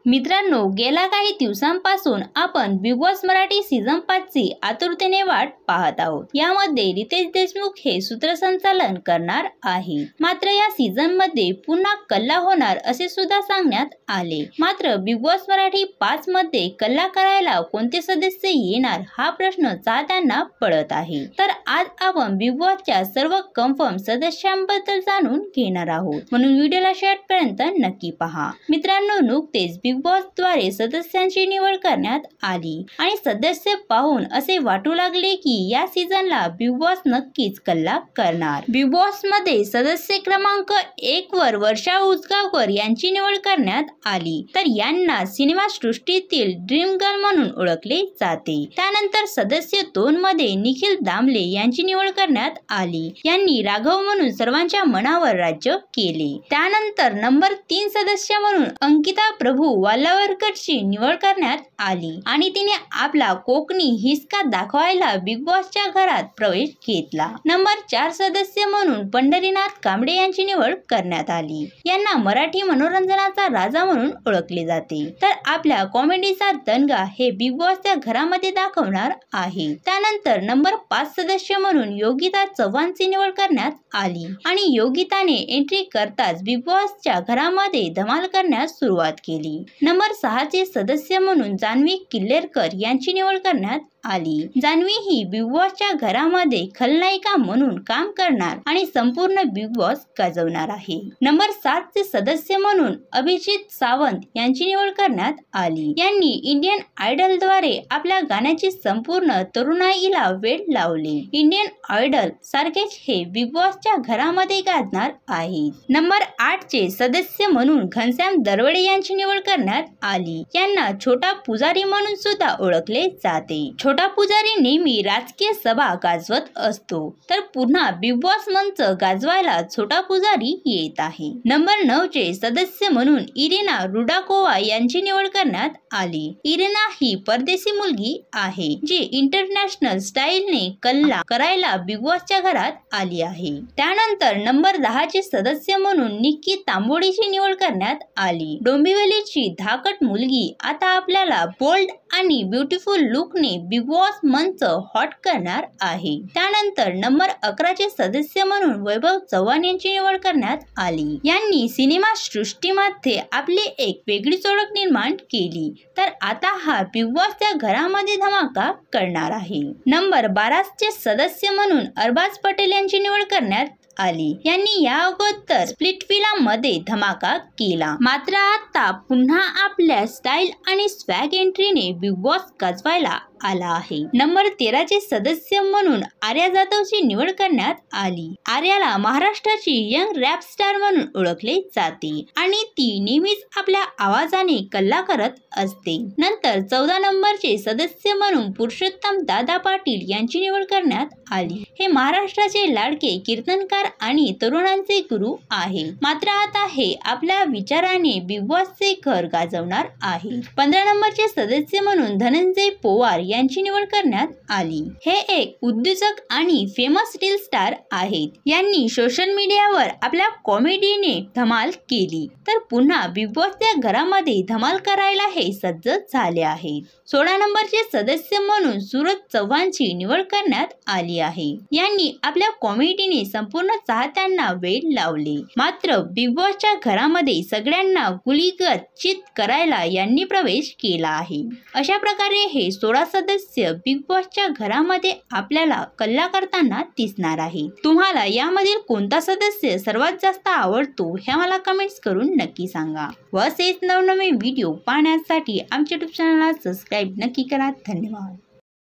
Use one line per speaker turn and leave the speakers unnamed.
मित्रांनो, गेल्या काही दिवसांपासून आपण बिग बॉस मराठी सीझन 5 ची आतुरतेने वाट पाहत आहोत। यामध्ये रितेश देशमुख हे सूत्रसंचालन करणार आहे। मात्र या सीझन मध्ये पुन्हा कल्ला होणार असे सुद्धा सांगण्यात आले। मात्र बिग बॉस मराठी 5 मध्ये कल्ला करायला कोणते सदस्य येणार हा प्रश्न चाहत्यांना पडत आहे। तर आज आपण बिग बॉसच्या सर्व कन्फर्म सदस्यांबद्दल जाणून घेणार आहोत, म्हणून व्हिडिओला शेवटपर्यंत नक्की पहा। मित्रांनो, नुकतेच बिग बॉस द्वारे सदस्यांची निवड करण्यात आली आणि सदस्य पाहून असे वाटू लागले की या सीझनला बिग बॉस नक्कीच कल्ला करणार। बिग बॉस मध्ये सदस्य क्रमांक 1 वर वर्षा उसगावकर यांची निवड करण्यात आली, तर यांना सिनेमा सृष्टीतील ड्रीम गर्ल म्हणून ओळखले जाते। त्यानंतर सदस्य 2 मध्ये निखिल दामले यांची निवड करण्यात आली। यांनी राघव म्हणून सर्वांच्या मनावर राज्य केले। त्यानंतर नंबर 3 सदस्य म्हणून अंकिता प्रभू वालावरकरची निवड करण्यात आली आणि तिने आपला कोकणी हिसका दाखवायला बिग बॉसच्या घरात प्रवेश घेतला। नंबर 4 सदस्य म्हणून पंढरीनाथ कांबळे यांची निवड करण्यात आली। यांना मराठी मनोरंजनाचा राजा म्हणून ओळखले जाते, तर आपल्या कॉमेडीचा दणगा हे बिग बॉसच्या घरामध्ये दाखवणार आहे। त्यानंतर नंबर 5 सदस्य म्हणून योगिता चव्हाणची निवड करण्यात आली आणि योगिताने एंट्री करताच बिग बॉसच्या घरामध्ये धमाल करण्यास सुरुवात केली। नंबर 6 चे सदस्य म्हणून जान्हवी किल्लेरकर यांची निवड करण्यात आली। जान्हवी ही बिग बॉसच्या घरामध्ये खलनायिका म्हणून काम करणार आणि संपूर्ण बिग बॉस गाजवणार आहे। नंबर 7 चे सदस्य म्हणून अभिजित सावंत यांची निवड करण्यात आली। यांनी इंडियन आयडल द्वारे आपल्या गाण्याची संपूर्ण तरुणाईला वेड लावले। इंडियन आयडल सारखेच हे बिग बॉसच्या घरामध्ये गाजणार आहे। नंबर 8 चे सदस्य म्हणून घनश्याम दरवडे यांची निवड करण्यात आली। यांना छोटा पुजारी म्हणून सुद्धा ओळखले जाते। छोटा पुजारी नेहमी राजकीय सभा गाजवत असतो, तर पुन्हा बिग बॉस मंच गाजवायला छोटा पुजारी येत आहे। नंबर 9 चे सदस्य म्हणून इरिना रुडाकोवा यांची निवड करण्यात आली। इरिना ही परदेशी मुलगी आहे जी इंटरनॅशनल स्टाईलने कल्ला करायला बिग बॉसच्या घरात आली आहे। त्यानंतर नंबर 10 चे सदस्य म्हणून निक्की तांबोळीची निवड करण्यात आली। डोंबिवलीची धाकट मुलगी आता आपल्याला बोल्ड आणि ब्युटिफुल लुकने बिग बॉस मंच हॉट करणार आहे। त्यानंतर नंबर 11 चे सदस्य म्हणून वैभव चव्हाण यांची निवड करण्यात आली। यांनी सिनेमा सृष्टीमध्ये आपली एक वेगळीच ओळख निर्माण केली, तर आता हा बिग बॉसच्या घरामध्ये धमाका करणार आहे। नंबर 12 चे सदस्य म्हणून अरबाज पटेल यांची निवड करण्यात आली। यांनी या अगोदर स्प्लिटविला मध्ये धमाका केला, मात्र आता पुन्हा आपल्या स्टाईल आणि स्वॅग एंट्रीने बिग बॉस गाजवायला आला आहे। नंबर 13 चे सदस्य म्हणून आर्या जाधवची निवड करण्यात आली। आर्याला महाराष्ट्राची यंग रॅप स्टार म्हणून ओळखले जाते आणि ती नेहमीच आपल्या आवाजाने कल्ला करत असते। नंतर 14 नंबरचे सदस्य म्हणून पुरुषोत्तम दादा पाटील यांची निवड करण्यात आली। हे महाराष्ट्राचे लाडके कीर्तनकार आणि तरुणांचे गुरु आहे, मात्र आता हे आपल्या विचाराने बिग बॉसचे घर गाजवणार आहे। 15 नंबरचे सदस्य म्हणून धनंजय पोवार यांची निवड करण्यात आली। हे एक उद्योजक आणि फेमस रील स्टार आहेत। यांनी सोशल मीडियावर आपल्या कॉमेडीने धमाल केली, तर पुन्हा बिग बॉसच्या घरामध्ये धमाल करायला हे सज्ज झाले आहेत। 16 नंबरचे सदस्य म्हणून सूरज चव्हाणची निवड करण्यात आली आहे। यांनी आपल्या कॉमेडीने संपूर्ण चाहत्यांना वेड लावले, मात्र बिग बॉसच्या घरामध्ये सगळ्यांना गुलीगत चित करायला यांनी प्रवेश केला आहे। अशा प्रकारे हे 16 सदस्य बिग बॉसच्या घरामध्ये आपल्याला कल्ला करताना दिसणार आहे। तुम्हाला यामधील कोणता सदस्य सर्वात जास्त आवडतो हे मला कमेंट्स करून नक्की सांगा व असेच नवनवीन व्हिडिओ पाहण्यासाठी आमच्या YouTube चॅनलला सबस्क्राईब नक्की करा। धन्यवाद।